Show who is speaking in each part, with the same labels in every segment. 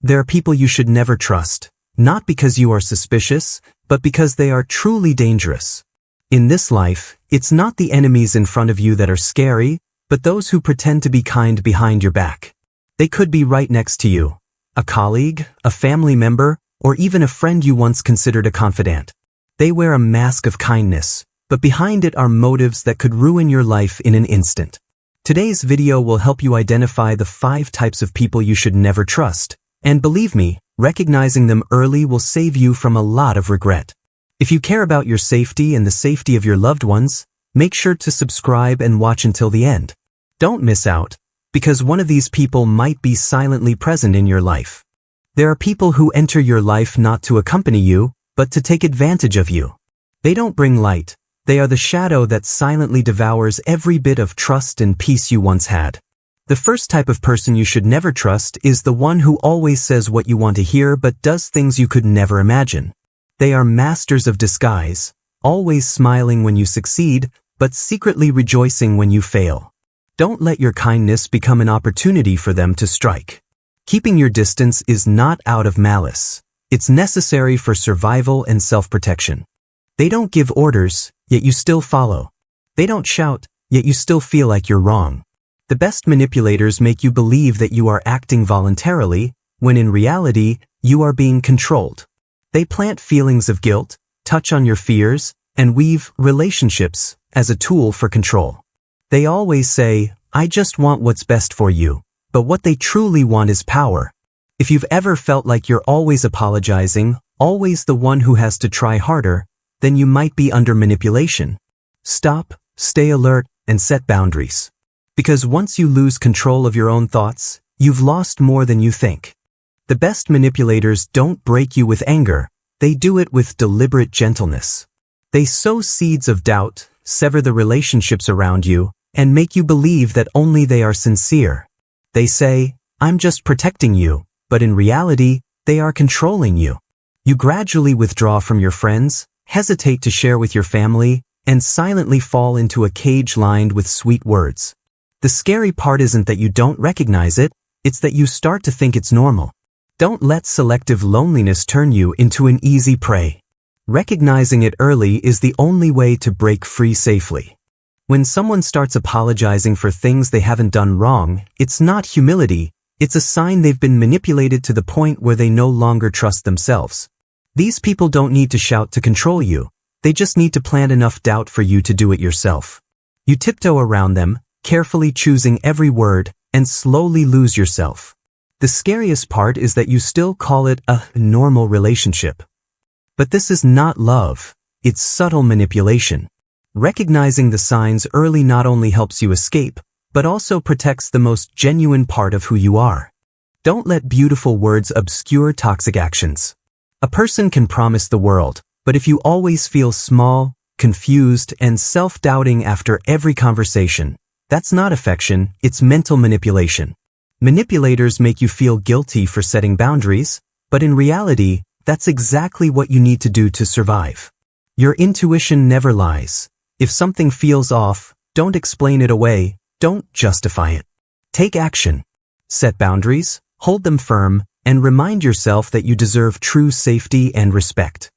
Speaker 1: There are people you should never trust, not because you are suspicious, but because they are truly dangerous. In this life, it's not the enemies in front of you that are scary, but those who pretend to be kind behind your back. They could be right next to you. A colleague, a family member, or even a friend you once considered a confidant. They wear a mask of kindness, but behind it are motives that could ruin your life in an instant. Today's video will help you identify the 5 types of people you should never trust. And believe me, recognizing them early will save you from a lot of regret. If you care about your safety and the safety of your loved ones, make sure to subscribe and watch until the end. Don't miss out, because one of these people might be silently present in your life. There are people who enter your life not to accompany you, but to take advantage of you. They don't bring light. They are the shadow that silently devours every bit of trust and peace you once had. The first type of person you should never trust is the one who always says what you want to hear but does things you could never imagine. They are masters of disguise, always smiling when you succeed, but secretly rejoicing when you fail. Don't let your kindness become an opportunity for them to strike. Keeping your distance is not out of malice. It's necessary for survival and self-protection. They don't give orders, yet you still follow. They don't shout, yet you still feel like you're wrong. The best manipulators make you believe that you are acting voluntarily, when in reality, you are being controlled. They plant feelings of guilt, touch on your fears, and weave relationships as a tool for control. They always say, "I just want what's best for you," but what they truly want is power. If you've ever felt like you're always apologizing, always the one who has to try harder, then you might be under manipulation. Stop, stay alert, and set boundaries. Because once you lose control of your own thoughts, you've lost more than you think. The best manipulators don't break you with anger, they do it with deliberate gentleness. They sow seeds of doubt, sever the relationships around you, and make you believe that only they are sincere. They say, "I'm just protecting you," but in reality, they are controlling you. You gradually withdraw from your friends, hesitate to share with your family, and silently fall into a cage lined with sweet words. The scary part isn't that you don't recognize it, it's that you start to think it's normal. Don't let selective loneliness turn you into an easy prey. Recognizing it early is the only way to break free safely. When someone starts apologizing for things they haven't done wrong, it's not humility, it's a sign they've been manipulated to the point where they no longer trust themselves. These people don't need to shout to control you, they just need to plant enough doubt for you to do it yourself. You tiptoe around them, carefully choosing every word, and slowly lose yourself. The scariest part is that you still call it a normal relationship. But this is not love, it's subtle manipulation. Recognizing the signs early not only helps you escape, but also protects the most genuine part of who you are. Don't let beautiful words obscure toxic actions. A person can promise the world, but if you always feel small, confused, and self-doubting after every conversation, that's not affection, it's mental manipulation. Manipulators make you feel guilty for setting boundaries, but in reality, that's exactly what you need to do to survive. Your intuition never lies. If something feels off, don't explain it away, don't justify it. Take action. Set boundaries, hold them firm, and remind yourself that you deserve true safety and respect.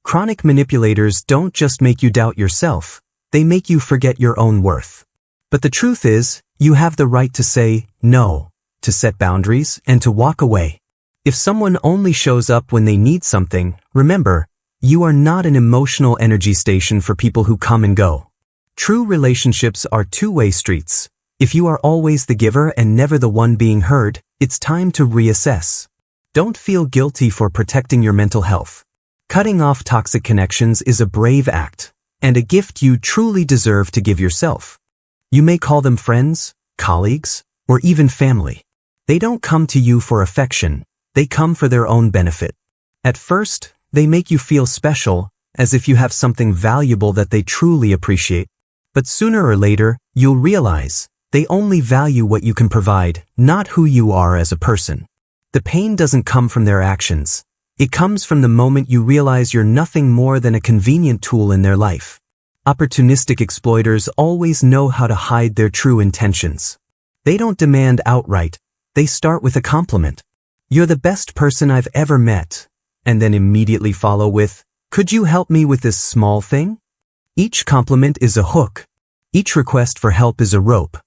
Speaker 1: Chronic manipulators don't just make you doubt yourself, they make you forget your own worth. But the truth is, you have the right to say no, to set boundaries, and to walk away. If someone only shows up when they need something, remember, you are not an emotional energy station for people who come and go. True relationships are two-way streets. If you are always the giver and never the one being heard, it's time to reassess. Don't feel guilty for protecting your mental health. Cutting off toxic connections is a brave act, and a gift you truly deserve to give yourself. You may call them friends, colleagues, or even family. They don't come to you for affection, they come for their own benefit. At first, they make you feel special, as if you have something valuable that they truly appreciate. But sooner or later, you'll realize, they only value what you can provide, not who you are as a person. The pain doesn't come from their actions. It comes from the moment you realize you're nothing more than a convenient tool in their life. Opportunistic exploiters always know how to hide their true intentions. They don't demand outright, they start with a compliment. "You're the best person I've ever met," and then immediately follow with, "Could you help me with this small thing?" Each compliment is a hook. Each request for help is a rope.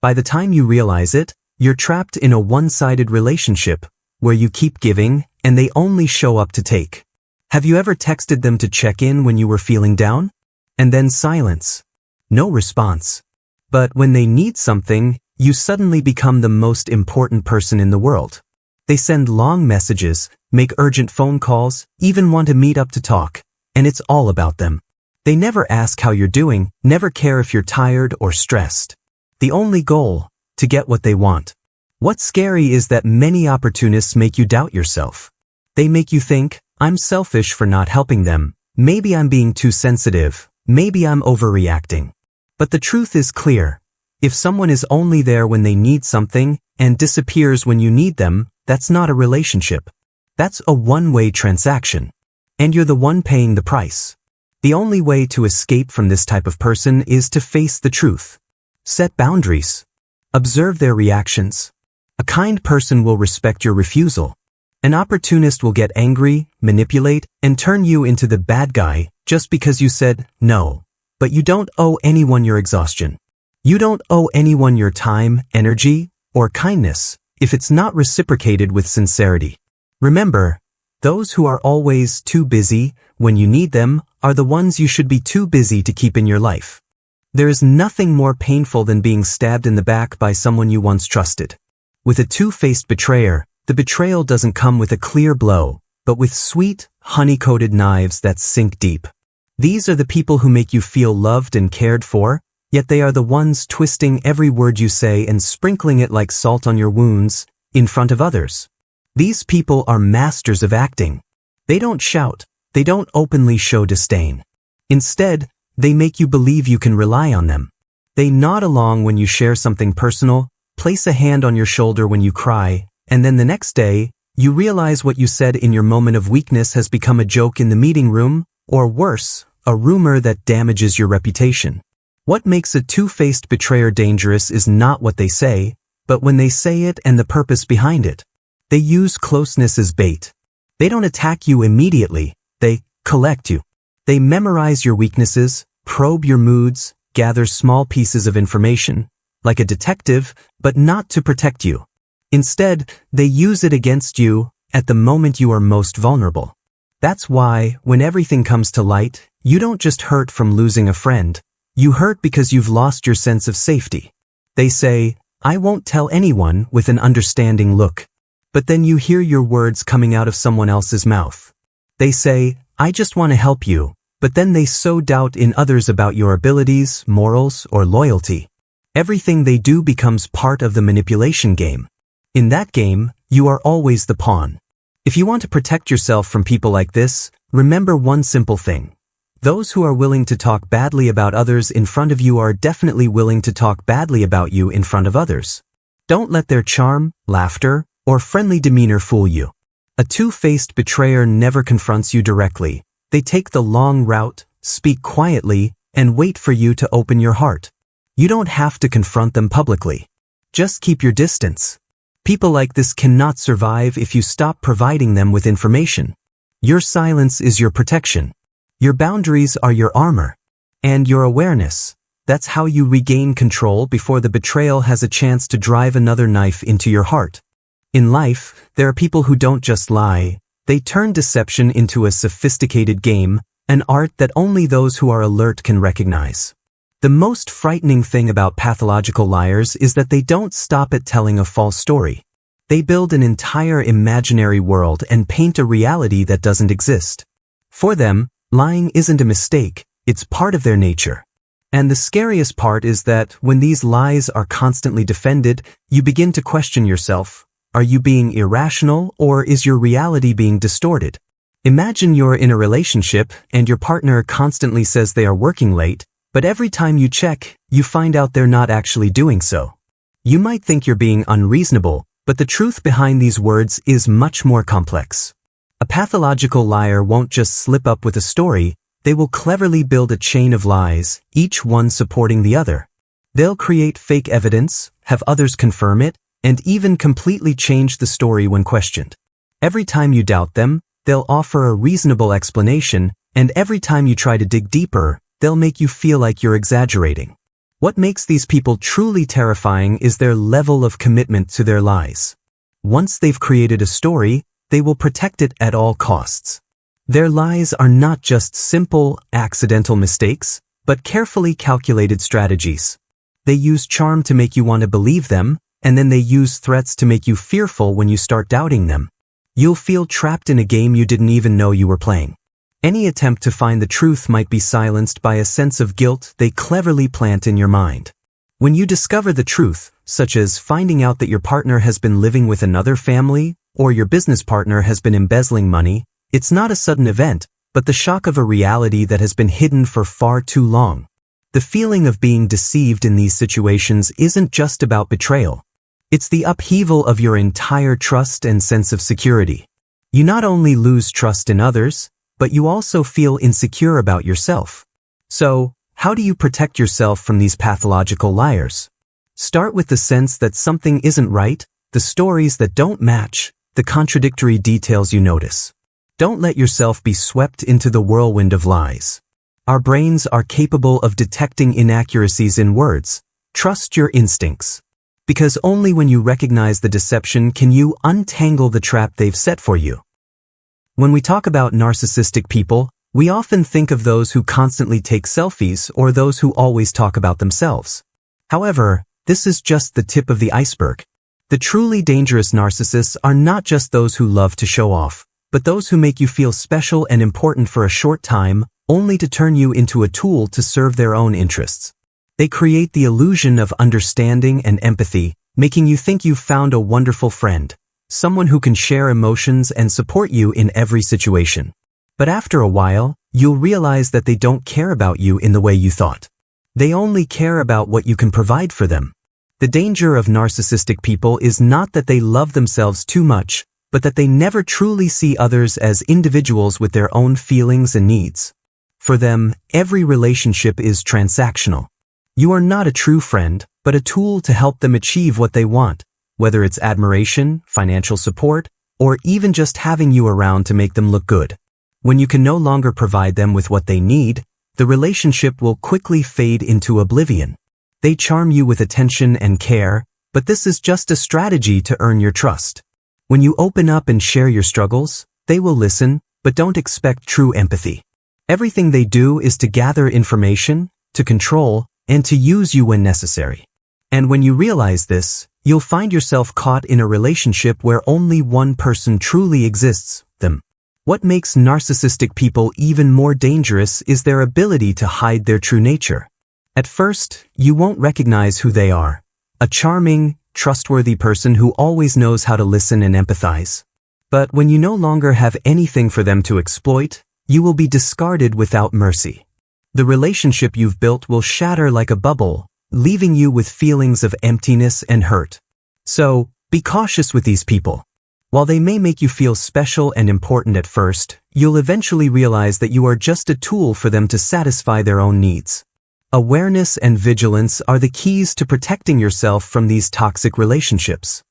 Speaker 1: By the time you realize it, you're trapped in a one-sided relationship where you keep giving and they only show up to take. Have you ever texted them to check in when you were feeling down? And then silence. No response. But when they need something, you suddenly become the most important person in the world. They send long messages, make urgent phone calls, even want to meet up to talk, and it's all about them. They never ask how you're doing, never care if you're tired or stressed. The only goal, to get what they want. What's scary is that many opportunists make you doubt yourself. They make you think, "I'm selfish for not helping them. Maybe I'm being too sensitive. Maybe I'm overreacting." But the truth is clear. If someone is only there when they need something and disappears when you need them, that's not a relationship. That's a one-way transaction. And you're the one paying the price. The only way to escape from this type of person is to face the truth. Set boundaries. Observe their reactions. A kind person will respect your refusal. An opportunist will get angry, manipulate, and turn you into the bad guy just because you said no. But you don't owe anyone your exhaustion. You don't owe anyone your time, energy, or kindness if it's not reciprocated with sincerity. Remember, those who are always too busy when you need them are the ones you should be too busy to keep in your life. There is nothing more painful than being stabbed in the back by someone you once trusted. With a two-faced betrayer, the betrayal doesn't come with a clear blow, but with sweet, honey-coated knives that sink deep. These are the people who make you feel loved and cared for, yet they are the ones twisting every word you say and sprinkling it like salt on your wounds in front of others. These people are masters of acting. They don't shout. They don't openly show disdain. Instead, they make you believe you can rely on them. They nod along when you share something personal, place a hand on your shoulder when you cry, and then the next day, you realize what you said in your moment of weakness has become a joke in the meeting room, or worse, a rumor that damages your reputation. What makes a two-faced betrayer dangerous is not what they say, but when they say it and the purpose behind it. They use closeness as bait. They don't attack you immediately, they collect you. They memorize your weaknesses, probe your moods, gather small pieces of information, like a detective, but not to protect you. Instead, they use it against you at the moment you are most vulnerable. That's why, when everything comes to light, you don't just hurt from losing a friend. You hurt because you've lost your sense of safety. They say, "I won't tell anyone," with an understanding look. But then you hear your words coming out of someone else's mouth. They say, "I just want to help you," but then they sow doubt in others about your abilities, morals, or loyalty. Everything they do becomes part of the manipulation game. In that game, you are always the pawn. If you want to protect yourself from people like this, remember one simple thing. Those who are willing to talk badly about others in front of you are definitely willing to talk badly about you in front of others. Don't let their charm, laughter, or friendly demeanor fool you. A two-faced betrayer never confronts you directly. They take the long route, speak quietly, and wait for you to open your heart. You don't have to confront them publicly. Just keep your distance. People like this cannot survive if you stop providing them with information. Your silence is your protection. Your boundaries are your armor. And your awareness. That's how you regain control before the betrayal has a chance to drive another knife into your heart. In life, there are people who don't just lie. They turn deception into a sophisticated game, an art that only those who are alert can recognize. The most frightening thing about pathological liars is that they don't stop at telling a false story. They build an entire imaginary world and paint a reality that doesn't exist. For them, lying isn't a mistake, it's part of their nature. And the scariest part is that when these lies are constantly defended, you begin to question yourself. Are you being irrational, or is your reality being distorted? Imagine you're in a relationship and your partner constantly says they are working late, but every time you check, you find out they're not actually doing so. You might think you're being unreasonable, but the truth behind these words is much more complex. A pathological liar won't just slip up with a story, they will cleverly build a chain of lies, each one supporting the other. They'll create fake evidence, have others confirm it, and even completely change the story when questioned. Every time you doubt them, they'll offer a reasonable explanation, and every time you try to dig deeper, they'll make you feel like you're exaggerating. What makes these people truly terrifying is their level of commitment to their lies. Once they've created a story, they will protect it at all costs. Their lies are not just simple, accidental mistakes, but carefully calculated strategies. They use charm to make you want to believe them, and then they use threats to make you fearful when you start doubting them. You'll feel trapped in a game you didn't even know you were playing. Any attempt to find the truth might be silenced by a sense of guilt they cleverly plant in your mind. When you discover the truth, such as finding out that your partner has been living with another family, or your business partner has been embezzling money, it's not a sudden event, but the shock of a reality that has been hidden for far too long. The feeling of being deceived in these situations isn't just about betrayal. It's the upheaval of your entire trust and sense of security. You not only lose trust in others, but you also feel insecure about yourself. So, how do you protect yourself from these pathological liars? Start with the sense that something isn't right, the stories that don't match, the contradictory details you notice. Don't let yourself be swept into the whirlwind of lies. Our brains are capable of detecting inaccuracies in words. Trust your instincts. Because only when you recognize the deception can you untangle the trap they've set for you. When we talk about narcissistic people, we often think of those who constantly take selfies or those who always talk about themselves. However, this is just the tip of the iceberg. The truly dangerous narcissists are not just those who love to show off, but those who make you feel special and important for a short time, only to turn you into a tool to serve their own interests. They create the illusion of understanding and empathy, making you think you've found a wonderful friend, someone who can share emotions and support you in every situation. But after a while, you'll realize that they don't care about you in the way you thought. They only care about what you can provide for them. The danger of narcissistic people is not that they love themselves too much, but that they never truly see others as individuals with their own feelings and needs. For them, every relationship is transactional. You are not a true friend, but a tool to help them achieve what they want, whether it's admiration, financial support, or even just having you around to make them look good. When you can no longer provide them with what they need, the relationship will quickly fade into oblivion. They charm you with attention and care, but this is just a strategy to earn your trust. When you open up and share your struggles, they will listen, but don't expect true empathy. Everything they do is to gather information, to control, and to use you when necessary. And when you realize this, you'll find yourself caught in a relationship where only one person truly exists, them. What makes narcissistic people even more dangerous is their ability to hide their true nature. At first, you won't recognize who they are. A charming, trustworthy person who always knows how to listen and empathize. But when you no longer have anything for them to exploit, you will be discarded without mercy. The relationship you've built will shatter like a bubble, leaving you with feelings of emptiness and hurt. So, be cautious with these people. While they may make you feel special and important at first, you'll eventually realize that you are just a tool for them to satisfy their own needs. Awareness and vigilance are the keys to protecting yourself from these toxic relationships.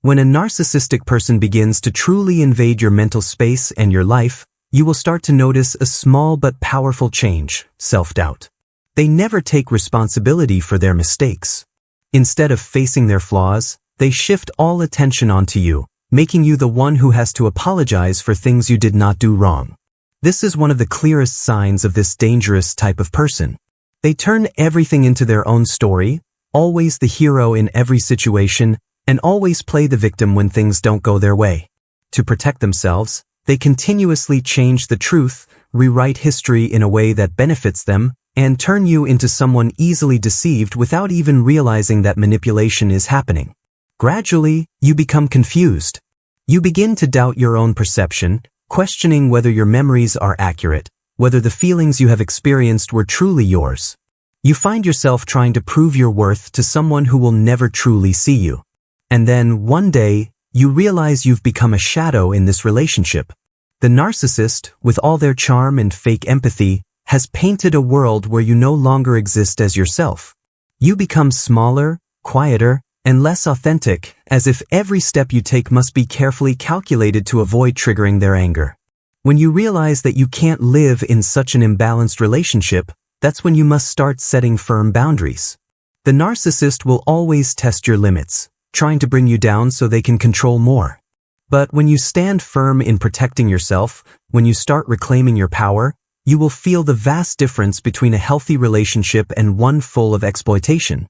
Speaker 1: When a narcissistic person begins to truly invade your mental space and your life, you will start to notice a small but powerful change: self-doubt. They never take responsibility for their mistakes. Instead of facing their flaws, they shift all attention onto you, making you the one who has to apologize for things you did not do wrong. This is one of the clearest signs of this dangerous type of person. They turn everything into their own story, always the hero in every situation, and always play the victim when things don't go their way. To protect themselves, they continuously change the truth, rewrite history in a way that benefits them, and turn you into someone easily deceived without even realizing that manipulation is happening. Gradually, you become confused. You begin to doubt your own perception, questioning whether your memories are accurate, whether the feelings you have experienced were truly yours. You find yourself trying to prove your worth to someone who will never truly see you. And then, one day, you realize you've become a shadow in this relationship. The narcissist, with all their charm and fake empathy, has painted a world where you no longer exist as yourself. You become smaller, quieter, and less authentic, as if every step you take must be carefully calculated to avoid triggering their anger. When you realize that you can't live in such an imbalanced relationship, that's when you must start setting firm boundaries. The narcissist will always test your limits, trying to bring you down so they can control more. But when you stand firm in protecting yourself, when you start reclaiming your power, you will feel the vast difference between a healthy relationship and one full of exploitation.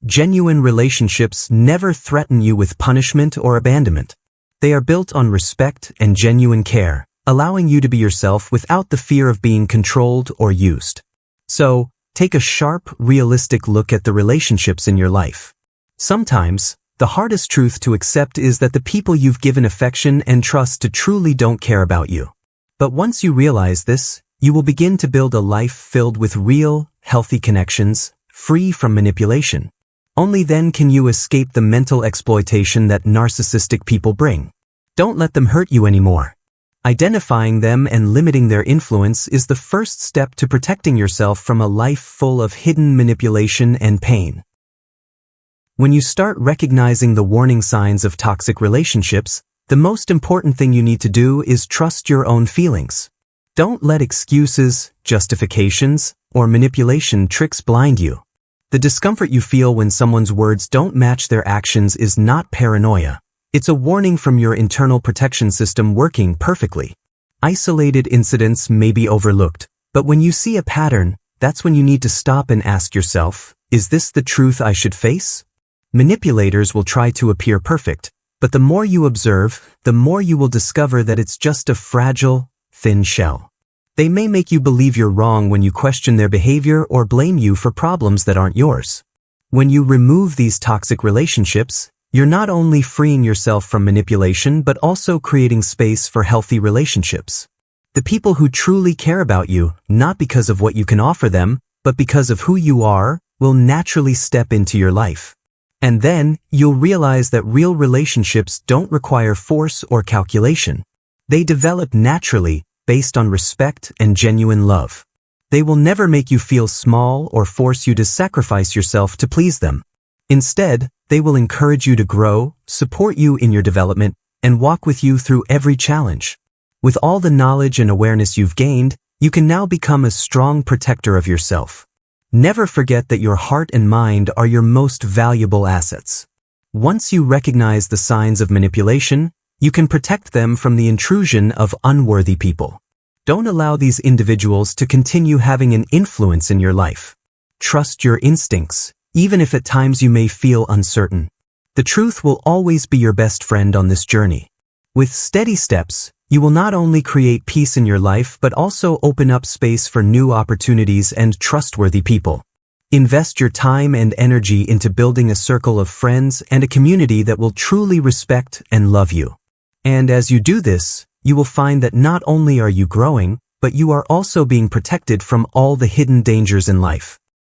Speaker 1: Genuine relationships never threaten you with punishment or abandonment. They are built on respect and genuine care, allowing you to be yourself without the fear of being controlled or used. So, take a sharp, realistic look at the relationships in your life. Sometimes, the hardest truth to accept is that the people you've given affection and trust to truly don't care about you. But once you realize this, you will begin to build a life filled with real, healthy connections, free from manipulation. Only then can you escape the mental exploitation that narcissistic people bring. Don't let them hurt you anymore. Identifying them and limiting their influence is the first step to protecting yourself from a life full of hidden manipulation and pain. When you start recognizing the warning signs of toxic relationships, the most important thing you need to do is trust your own feelings. Don't let excuses, justifications, or manipulation tricks blind you. The discomfort you feel when someone's words don't match their actions is not paranoia. It's a warning from your internal protection system working perfectly. Isolated incidents may be overlooked, but when you see a pattern, that's when you need to stop and ask yourself, is this the truth I should face? Manipulators will try to appear perfect, but the more you observe, the more you will discover that it's just a fragile, thin shell. They may make you believe you're wrong when you question their behavior or blame you for problems that aren't yours. When you remove these toxic relationships, you're not only freeing yourself from manipulation but also creating space for healthy relationships. The people who truly care about you, not because of what you can offer them, but because of who you are, will naturally step into your life. And then, you'll realize that real relationships don't require force or calculation. They develop naturally, based on respect and genuine love. They will never make you feel small or force you to sacrifice yourself to please them. Instead, they will encourage you to grow, support you in your development, and walk with you through every challenge. With all the knowledge and awareness you've gained, you can now become a strong protector of yourself. Never forget that your heart and mind are your most valuable assets. Once you recognize the signs of manipulation, you can protect them from the intrusion of unworthy people. Don't allow these individuals to continue having an influence in your life. Trust your instincts, even if at times you may feel uncertain. The truth will always be your best friend on this journey. With steady steps, you will not only create peace in your life but also open up space for new opportunities and trustworthy people. Invest your time and energy into building a circle of friends and a community that will truly respect and love you. And as you do this, you will find that not only are you growing, but you are also being protected from all the hidden dangers in life.